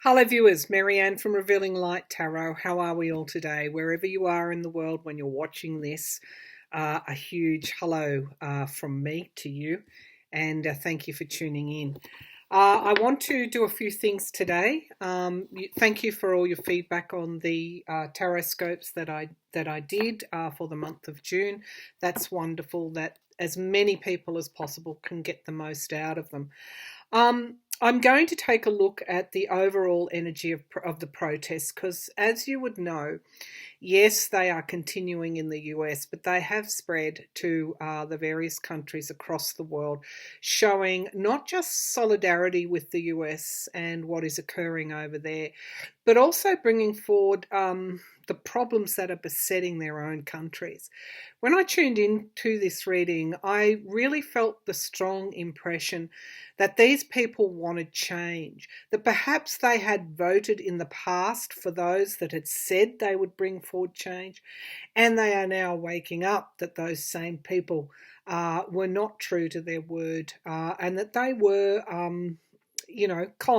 Hello viewers, Marianne from Revealing Light Tarot. How are we all today? Wherever you are in the world when you're watching this, a huge hello from me to you, and thank you for tuning in. I want to do a few things today. Thank you for all your feedback on the tarot scopes that I did for the month of June. That's wonderful that as many people as possible can get the most out of them. I'm going to take a look at the overall energy of the protests because, as you would know, yes, they are continuing in the US, but they have spread to the various countries across the world, showing not just solidarity with the US and what is occurring over there, but also bringing forward the problems that are besetting their own countries. When I tuned into this reading, I really felt the strong impression that these people wanted change, that perhaps they had voted in the past for those that had said they would bring forward change, and they are now waking up that those same people were not true to their word, and that they were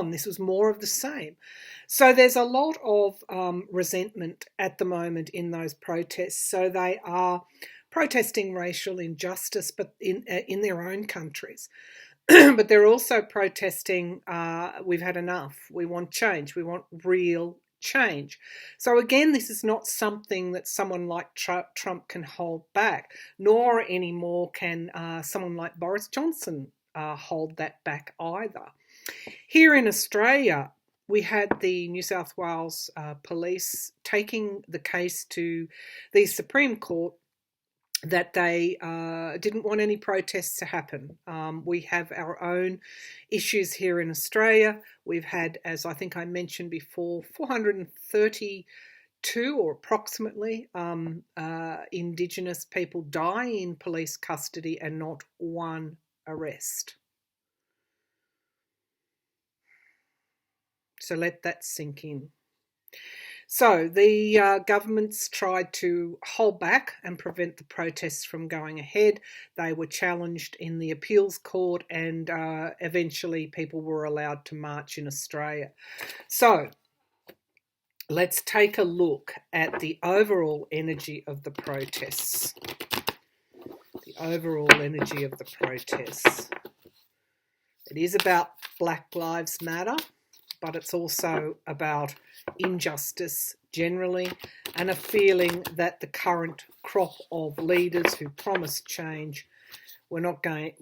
this was more of the same. So there's a lot of resentment at the moment in those protests. So they are protesting racial injustice, but in their own countries. But they're also protesting, we've had enough. We want change. We want real change. So again, this is not something that someone like Trump can hold back, nor anymore can someone like Boris Johnson hold that back either. Here in Australia, we had the New South Wales police taking the case to the Supreme Court that they didn't want any protests to happen. We have our own issues here in Australia. We've had, as I think I mentioned before, 432 or approximately Indigenous people die in police custody and not one arrest. So let that sink in. So the governments tried to hold back and prevent the protests from going ahead. They were challenged in the appeals court, and eventually people were allowed to march in Australia. So let's take a look at the overall energy of the protests. The overall energy of the protests. It is about Black Lives Matter, but it's also about injustice generally, and a feeling that the current crop of leaders who promised change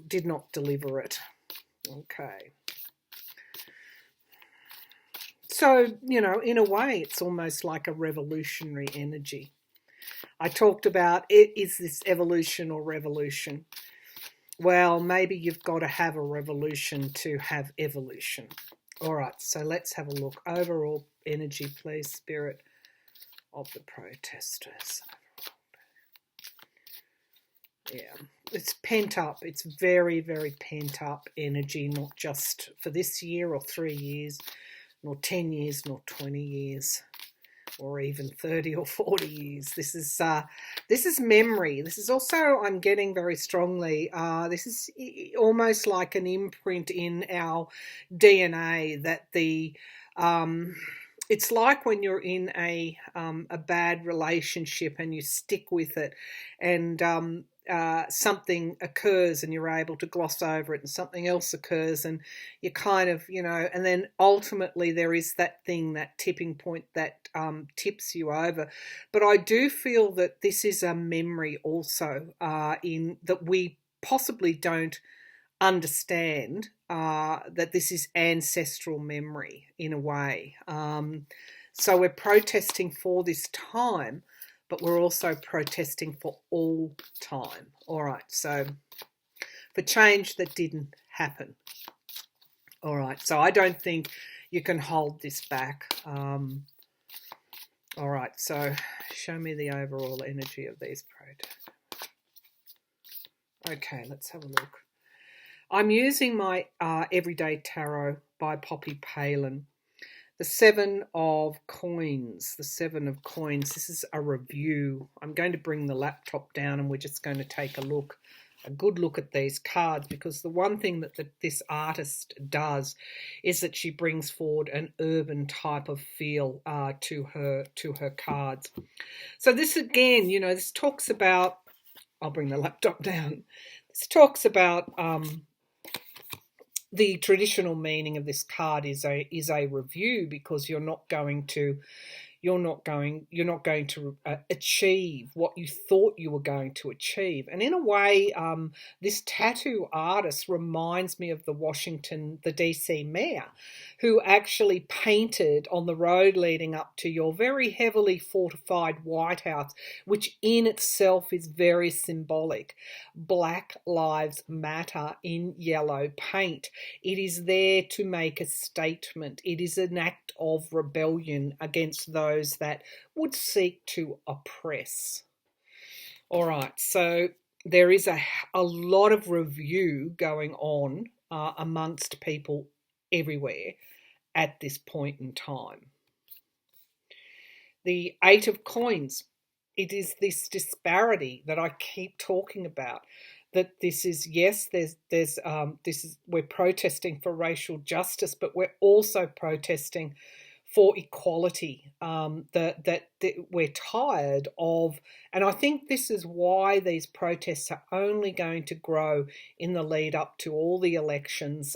did not deliver it. Okay. So, in a way, it's almost like a revolutionary energy. I talked about is this evolution or revolution? Well, maybe you've got to have a revolution to have evolution. All right, so let's have a look. Overall energy, please, Spirit, of the protesters. Yeah, it's pent up. It's very, very pent up energy, not just for this year or 3 years, nor 10 years, nor 20 years, or even 30 or 40 years. This is memory. This is also, I'm getting very strongly, this is almost like an imprint in our DNA that it's like when you're in a bad relationship and you stick with it, and something occurs and you're able to gloss over it, and something else occurs and you kind of, and then ultimately there is that thing, that tipping point that tips you over. But I do feel that this is a memory also in that we possibly don't understand, that this is ancestral memory in a way. So we're protesting for this time, but we're also protesting for all time. All right, so for change that didn't happen. All right, so I don't think you can hold this back. All right, so show me the overall energy of these protests. Okay, let's have a look. I'm using my Everyday Tarot by Poppy Palin. The Seven of Coins. The Seven of Coins. This is a review. I'm going to bring the laptop down and we're just going to take a look a good look at these cards, because the one thing that this artist does is that she brings forward an urban type of feel to her cards. So this again, this talks about, I'll bring the laptop down. This talks about the traditional meaning of this card is a review, because you're not going to achieve what you thought you were going to achieve. And in a way, this tattoo artist reminds me of the DC mayor, who actually painted on the road leading up to your very heavily fortified White House, which in itself is very symbolic. Black Lives Matter in yellow paint. It is there to make a statement. It is an act of rebellion against those that would seek to oppress. All right, so there is a lot of review going on amongst people everywhere at this point in time. The Eight of Coins, it is this disparity that I keep talking about. That this is, yes, we're protesting for racial justice, but we're also protesting for equality, that we're tired of. And I think this is why these protests are only going to grow in the lead up to all the elections.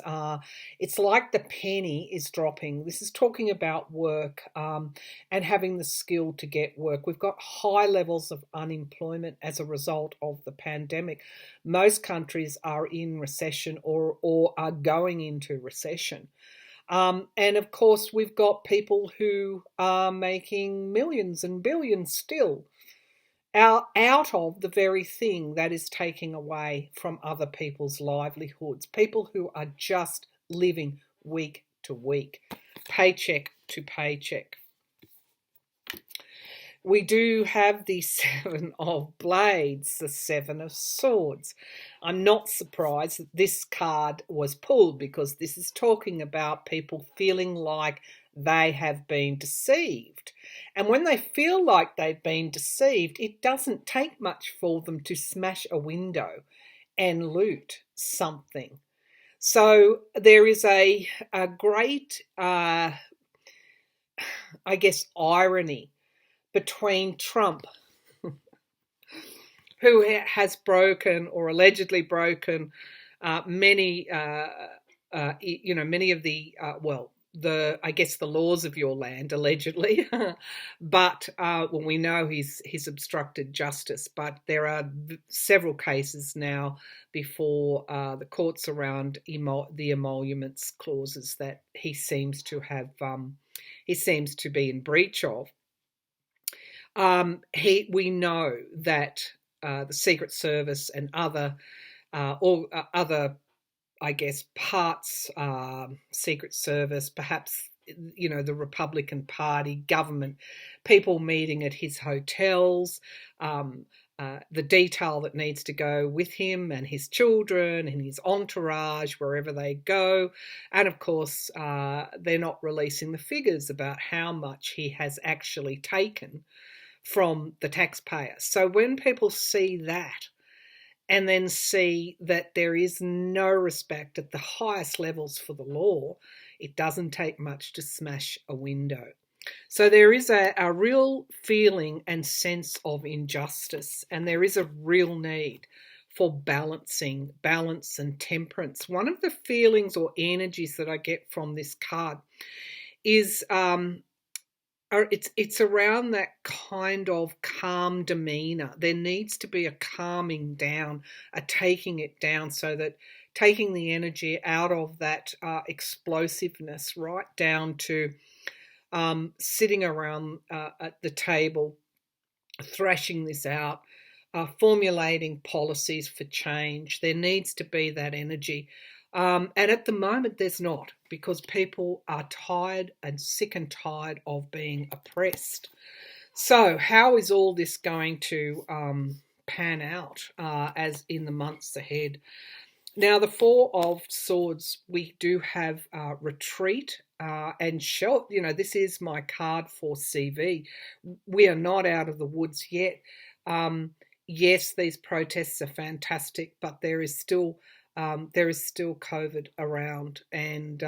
It's like the penny is dropping. This is talking about work and having the skill to get work. We've got high levels of unemployment as a result of the pandemic. Most countries are in recession or are going into recession. And of course, we've got people who are making millions and billions still out of the very thing that is taking away from other people's livelihoods. People who are just living week to week, paycheck to paycheck. We do have the Seven of Blades, the Seven of Swords. I'm not surprised that this card was pulled, because this is talking about people feeling like they have been deceived. And when they feel like they've been deceived, it doesn't take much for them to smash a window and loot something. So there is a great, I guess, irony between Trump, who has broken or allegedly broken many of the the laws of your land, allegedly, but we know he's obstructed justice. But there are several cases now before the courts around the emoluments clauses that he seems to be in breach of. We know that the Secret Service and other, I guess, parts, Secret Service, perhaps, the Republican Party, government, people meeting at his hotels, the detail that needs to go with him and his children and his entourage wherever they go. And of course, they're not releasing the figures about how much he has actually taken from the taxpayer. So when people see that, and then see that there is no respect at the highest levels for the law, it doesn't take much to smash a window. So there is a real feeling and sense of injustice, and there is a real need for balance and temperance. One of the feelings or energies that I get from this card is it's around that kind of calm demeanor. There needs to be a calming down, a taking it down, so that taking the energy out of that explosiveness, right down to sitting around at the table, thrashing this out, formulating policies for change. There needs to be that energy. And at the moment, there's not, because people are tired and sick and tired of being oppressed. So how is all this going to pan out as in the months ahead? Now, the Four of Swords, we do have retreat and shelter. This is my card for CV. We are not out of the woods yet. yes, these protests are fantastic, but there is still COVID around, and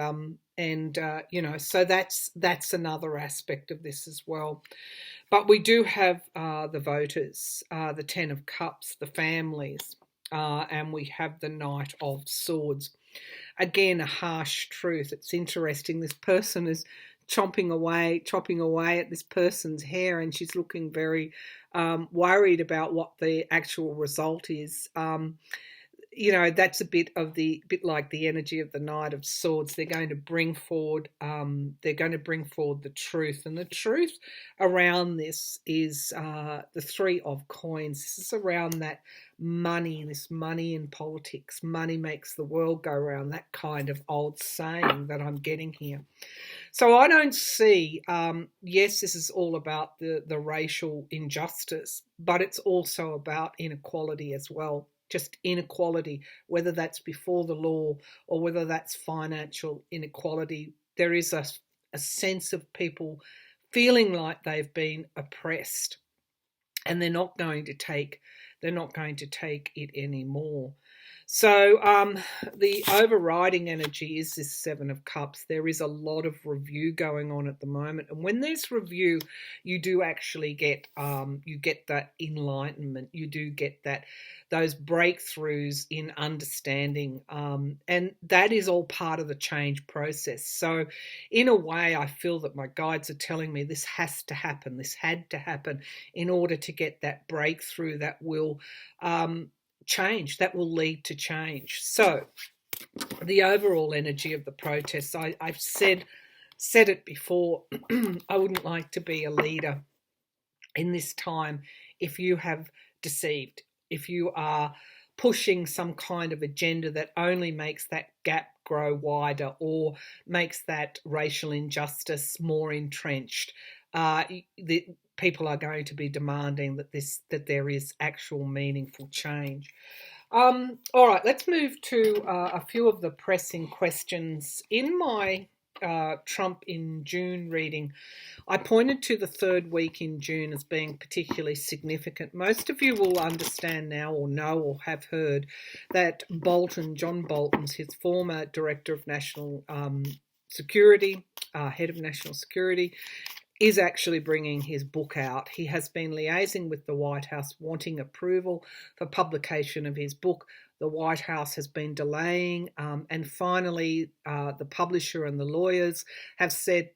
you know, so that's another aspect of this as well. But we do have the voters, the Ten of Cups, the families, and we have the Knight of Swords. Again, a harsh truth. It's interesting. This person is chopping away at this person's hair, and she's looking very worried about what the actual result is. You know, that's a bit like the energy of the Knight of Swords. They're going to bring forward the truth, and the truth around this is the Three of Coins. This is around that money, this money in politics. Money makes the world go round. That kind of old saying that I'm getting here. So I don't see. Yes, this is all about the racial injustice, but it's also about inequality as well. Just inequality, whether that's before the law or whether that's financial inequality. There is a sense of people feeling like they've been oppressed, and they're not going to take it anymore. So the overriding energy is this Seven of Cups. There is a lot of review going on at the moment, and when there's review, you do actually get that enlightenment. You do get those breakthroughs in understanding, and that is all part of the change process. So, in a way, I feel that my guides are telling me this has to happen. This had to happen in order to get that breakthrough that will change, that will lead to change. So the overall energy of the protests, I've said it before, I wouldn't like to be a leader in this time if you have deceived, if you are pushing some kind of agenda that only makes that gap grow wider or makes that racial injustice more entrenched. The people are going to be demanding that there is actual meaningful change. All right, let's move to a few of the pressing questions. In my Trump in June reading, I pointed to the third week in June as being particularly significant. Most of you will understand now, or know, or have heard that Bolton, John Bolton's, his former Director of National Security, Head of National Security, is actually bringing his book out. He has been liaising with the White House, wanting approval for publication of his book. The White House has been delaying, and finally the publisher and the lawyers have said,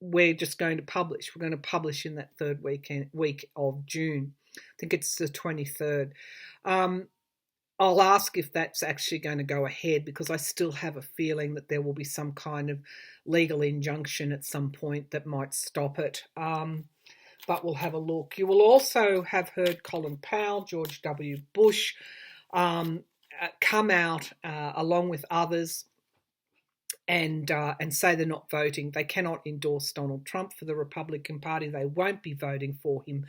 we're just going to publish. We're going to publish in that third week of June. I think it's the 23rd. I'll ask if that's actually going to go ahead, because I still have a feeling that there will be some kind of legal injunction at some point that might stop it. But we'll have a look. You will also have heard Colin Powell, George W. Bush come out along with others and say they're not voting. They cannot endorse Donald Trump for the Republican Party. They won't be voting for him.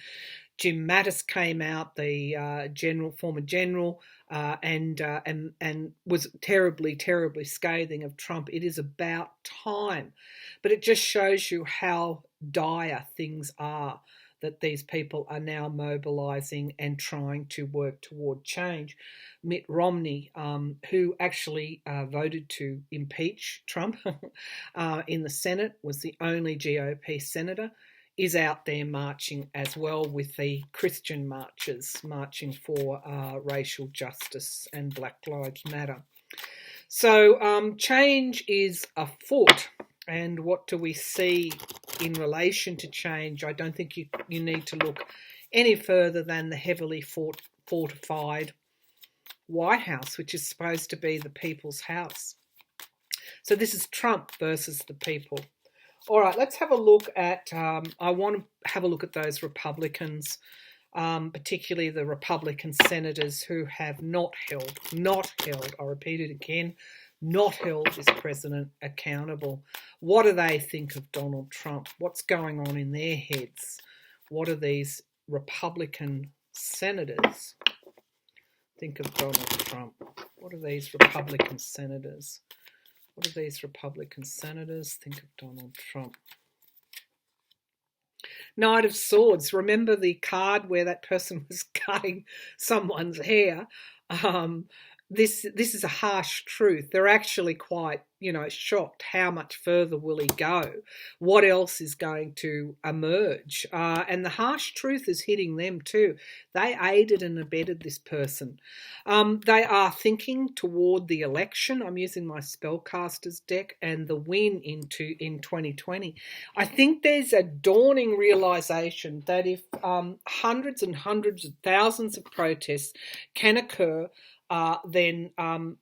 Jim Mattis came out, the former general, and was terribly scathing of Trump. It is about time, but it just shows you how dire things are, that these people are now mobilising and trying to work toward change. Mitt Romney, who actually voted to impeach Trump in the Senate, was the only GOP senator, is out there marching as well, with the Christian marchers marching for racial justice and Black Lives Matter. So change is afoot. And what do we see in relation to change? I don't think you need to look any further than the heavily fortified White House, which is supposed to be the people's house. So this is Trump versus the people. All right, let's have a look at, I want to have a look at those Republicans, particularly the Republican senators who have not held, I repeat it again, not held this president accountable. What do they think of Donald Trump? What's going on in their heads? What do these Republican senators think of Donald Trump? What do these Republican senators think of Donald Trump? Knight of Swords. Remember the card where that person was cutting someone's hair? Um, this is a harsh truth. They're actually quite, shocked. How much further will he go? What else is going to emerge? And the harsh truth is hitting them too. They aided and abetted this person. They are thinking toward the election. I'm using my spellcasters deck and the win in 2020. I think there's a dawning realization that if hundreds and hundreds of thousands of protests can occur, then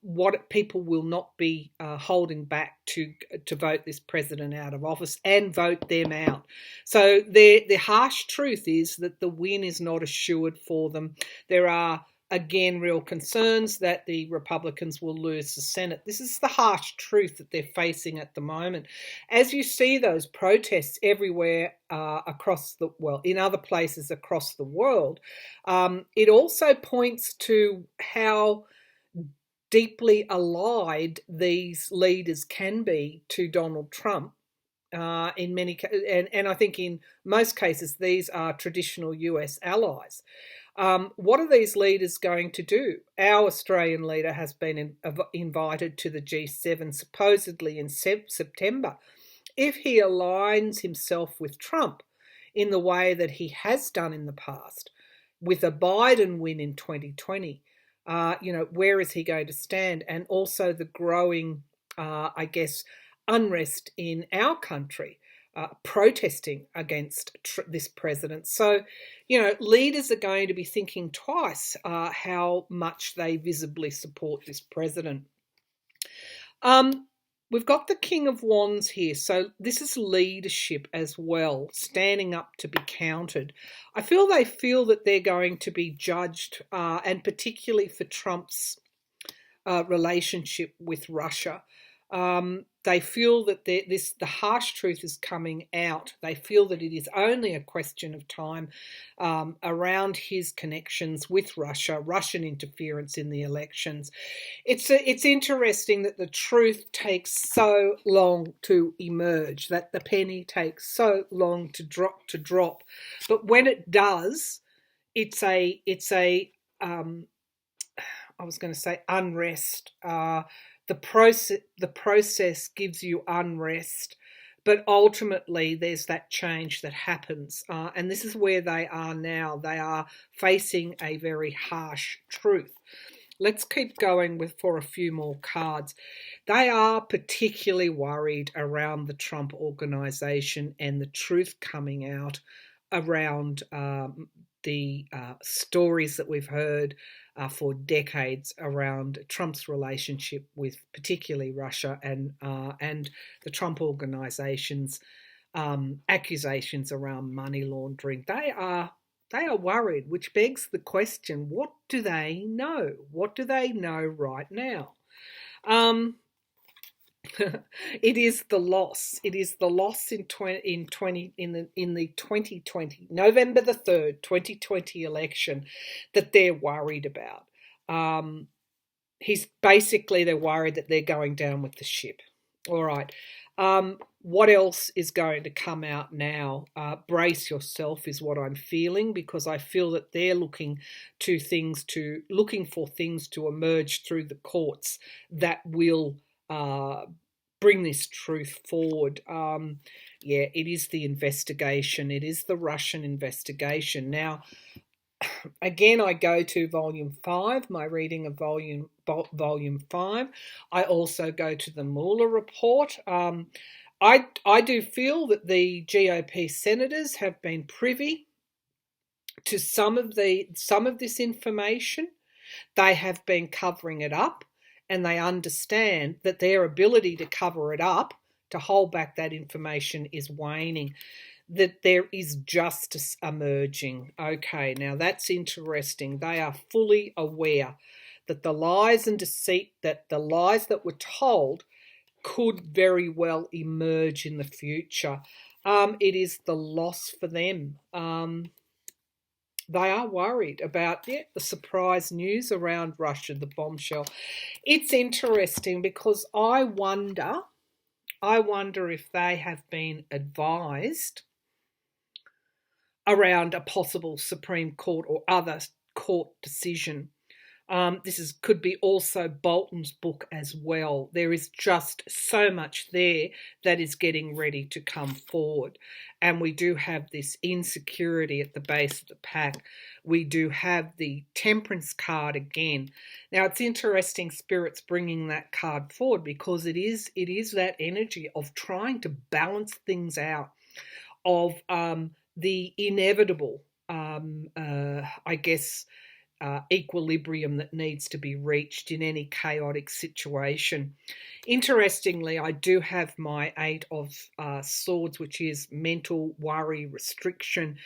what people will not be holding back to vote this president out of office and vote them out. So the harsh truth is that the win is not assured for them. There are, again, real concerns that the Republicans will lose the Senate. This is the harsh truth that they're facing at the moment. As you see those protests everywhere in other places across the world, it also points to how deeply allied these leaders can be to Donald Trump. In many and I think in most cases these are traditional US allies. What are these leaders going to do? Our Australian leader has been invited to the G7 supposedly in September. If he aligns himself with Trump in the way that he has done in the past, with a Biden win in 2020, where is he going to stand? And also the growing, unrest in our country, protesting against this president. So, leaders are going to be thinking twice how much they visibly support this president. We've got the King of Wands here. So this is leadership as well, standing up to be counted. I feel they feel that they're going to be judged, and particularly for Trump's relationship with Russia. They feel that the harsh truth is coming out. They feel that it is only a question of time around his connections with Russia, Russian interference in the elections. It's interesting that the truth takes so long to emerge, that the penny takes so long to drop. But when it does, it's a unrest. The process gives you unrest, but ultimately there's that change that happens. And this is where they are now. They are facing a very harsh truth. Let's keep going for a few more cards. They are particularly worried around the Trump organization and the truth coming out around the stories that we've heard for decades around Trump's relationship with particularly Russia and the Trump organization's accusations around money laundering. They are worried, which begs the question: what do they know? What do they know right now? It is the loss. It is the loss in the 2020 November the 3rd, 2020 election that they're worried about. They're worried that they're going down with the ship. All right. What else is going to come out now? Brace yourself is what I'm feeling, because I feel that they're looking for things to emerge through the courts that will bring this truth forward. It is the investigation. It is the Russian investigation. Now, again, I go to Volume 5, my reading of Volume 5. I also go to the Mueller report. I do feel that the GOP senators have been privy to some of this information. They have been covering it up, and they understand that their ability to cover it up, to hold back that information, is waning, that there is justice emerging. Okay, now that's interesting. They are fully aware that the lies and deceit, that the lies that were told could very well emerge in the future. It is the loss for them. They are worried about the surprise news around Russia, the bombshell. It's interesting because I wonder if they have been advised around a possible Supreme Court or other court decision. Could be also Bolton's book as well. There is just so much there that is getting ready to come forward. And we do have this insecurity at the base of the pack. We do have the Temperance card again. Now, it's interesting Spirit's bringing that card forward because it is that energy of trying to balance things out, of the inevitable, equilibrium that needs to be reached in any chaotic situation. Interestingly, I do have my Eight of Swords, which is mental worry, restriction,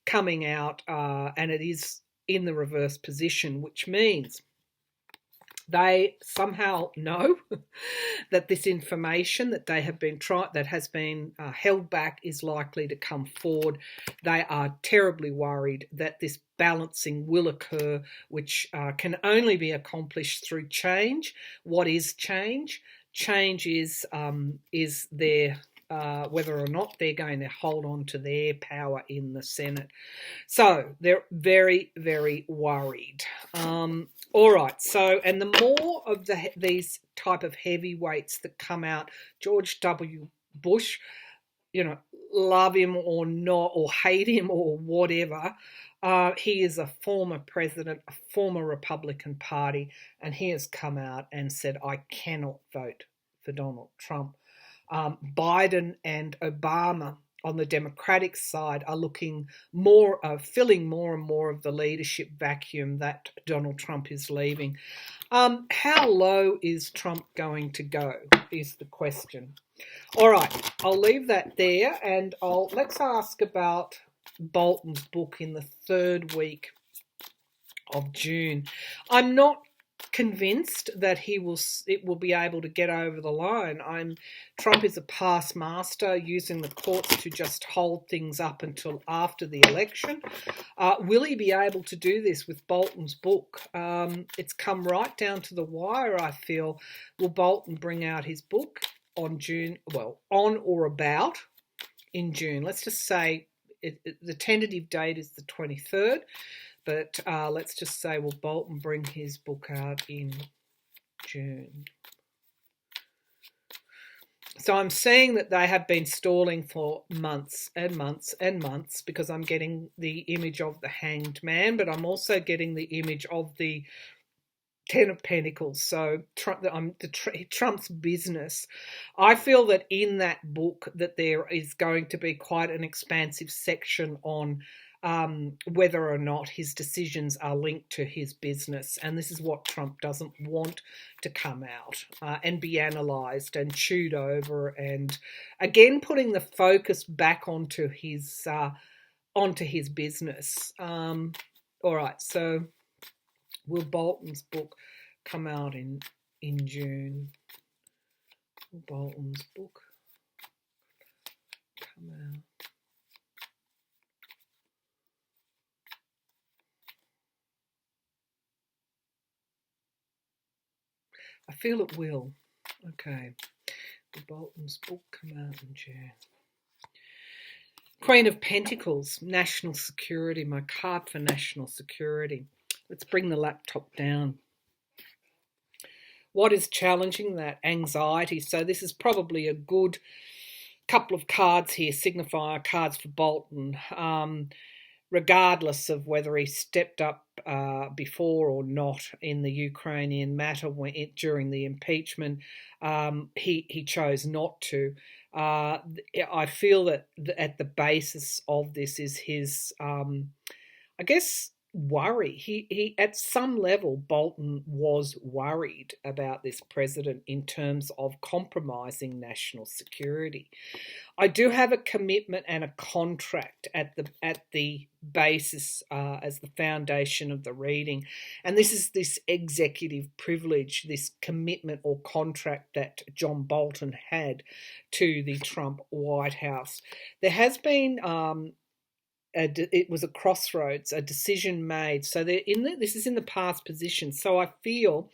coming out, and it is in the reverse position, which means they somehow know that this information that they have been that has been held back is likely to come forward. They are terribly worried that this balancing will occur, which can only be accomplished through change. What is change? Change is their whether or not they're going to hold on to their power in the Senate. So they're very, very worried. All right, so, and the more of these type of heavyweights that come out, George W. Bush, love him or not, or hate him or whatever, he is a former president, a former Republican Party, and he has come out and said, I cannot vote for Donald Trump. Biden and Obama on the Democratic side are looking filling more and more of the leadership vacuum that Donald Trump is leaving. How low is Trump going to go is the question. All right, I'll leave that there, and let's ask about Bolton's book in the third week of June. I'm not convinced that it will be able to get over the line. Trump is a past master, using the courts to just hold things up until after the election. Will he be able to do this with Bolton's book? It's come right down to the wire, I feel. Will Bolton bring out his book on or about in June? Let's just say the tentative date is the 23rd. But let's just say, will Bolton bring his book out in June? So I'm seeing that they have been stalling for months and months and months, because I'm getting the image of the Hanged Man, but I'm also getting the image of the Ten of Pentacles. So Trump's business. I feel that in that book that there is going to be quite an expansive section on whether or not his decisions are linked to his business. And this is what Trump doesn't want to come out and be analysed and chewed over, and again putting the focus back onto his business. All right, so will Bolton's book come out in June? Will Bolton's book come out? I feel it will. Okay. Will Bolton's book come out in June? Queen of Pentacles, national security, my card for national security. Let's bring the laptop down. What is challenging that? Anxiety. So this is probably a good couple of cards here, signifier cards for Bolton. Regardless of whether he stepped up before or not in the Ukrainian matter during the impeachment, he chose not to. I feel that at the basis of this is his, worry. He at some level, Bolton was worried about this president in terms of compromising national security. I do have a commitment and a contract at the basis as the foundation of the reading, and this is this executive privilege, this commitment or contract that John Bolton had to the Trump White House. There has been it was a crossroads, a decision made. So this is in the past position. So I feel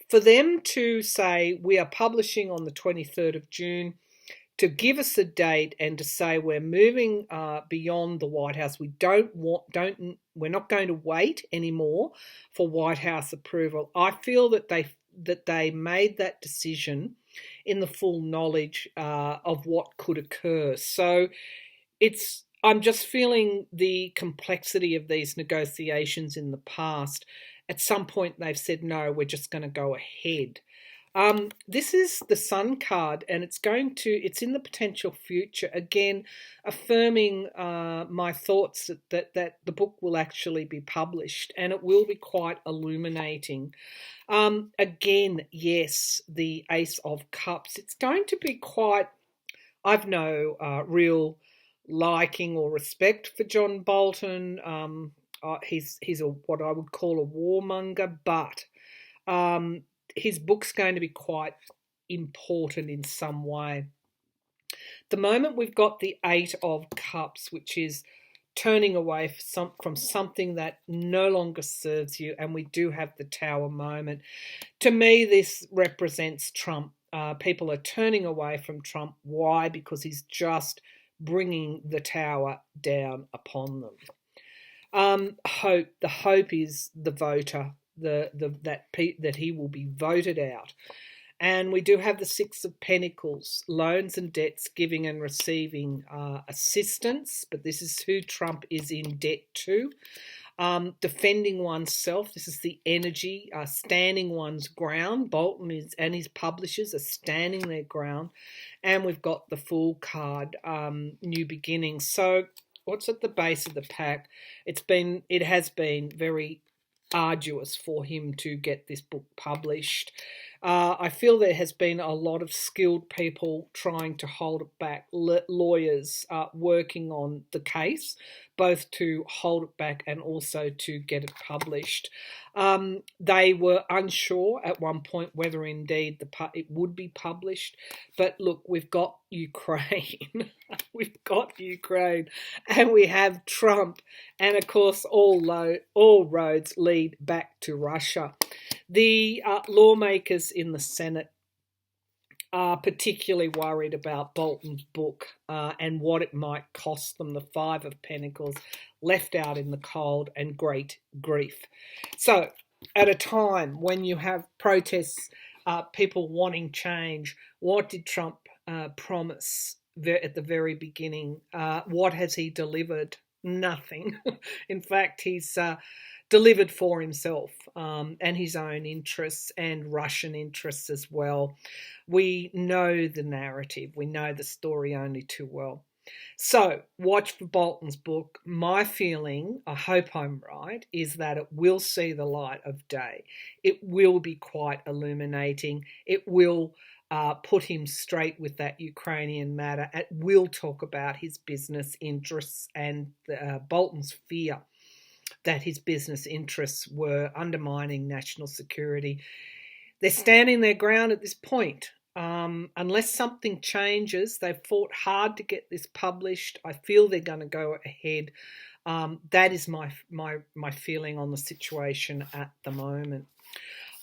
for them to say we are publishing on the 23rd of June, to give us a date and to say we're moving beyond the White House. We're not going to wait anymore for White House approval. I feel that they made that decision in the full knowledge of what could occur. So I'm just feeling the complexity of these negotiations in the past. At some point they've said, no, we're just going to go ahead. This is the Sun card, and it's in the potential future, again affirming my thoughts that the book will actually be published, and it will be quite illuminating. Again, yes, the Ace of Cups. It's going to be quite, I've no real liking or respect for John Bolton. He's what I would call a warmonger, but his book's going to be quite important in some way. The moment we've got the Eight of Cups, which is turning away from something that no longer serves you, and we do have the Tower moment. To me, this represents Trump. People are turning away from Trump. Why? Because he's just bringing the Tower down upon them. Hope. The hope is the voter. That he will be voted out. And we do have the Six of Pentacles, loans and debts, giving and receiving assistance, but this is who Trump is in debt to. Defending oneself, this is the energy, standing one's ground. Bolton and his publishers are standing their ground. And we've got the Fool card, new beginnings. So what's at the base of the pack? It has been very arduous for him to get this book published. I feel there has been a lot of skilled people trying to hold it back, lawyers working on the case, both to hold it back and also to get it published. They were unsure at one point whether indeed it would be published. But look, we've got Ukraine. We've got Ukraine, and we have Trump. And of course, all roads lead back to Russia. The lawmakers in the Senate are particularly worried about Bolton's book and what it might cost them, the Five of Pentacles, left out in the cold and great grief. So at a time when you have protests, people wanting change, what did Trump promise at the very beginning? What has he delivered? Nothing. In fact, he's delivered for himself and his own interests and Russian interests as well. We know the narrative. We know the story only too well. So watch for Bolton's book. My feeling, I hope I'm right, is that it will see the light of day. It will be quite illuminating. It will put him straight with that Ukrainian matter. It will talk about his business interests and Bolton's fear that his business interests were undermining national security. They're standing their ground at this point. Unless something changes, they've fought hard to get this published. I feel they're going to go ahead. That is my feeling on the situation at the moment.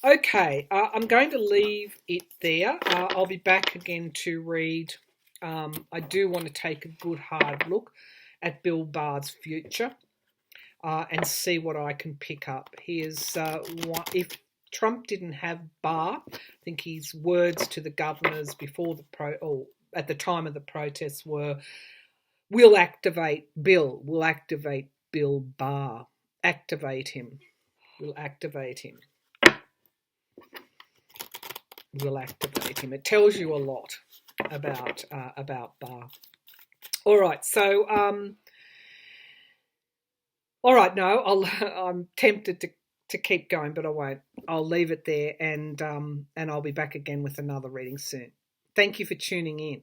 Okay, I'm going to leave it there. I'll be back again to read. I do want to take a good hard look at Bill Barr's future and see what I can pick up. Here's if Trump didn't have Barr, I think his words to the governors before at the time of the protests were, "We'll activate Bill. We'll activate Bill Barr. Activate him. We'll activate him. We'll activate him." It tells you a lot about Barr. All right, so all right. No, I'm tempted to keep going, but I won't. I'll leave it there, and I'll be back again with another reading soon. Thank you for tuning in.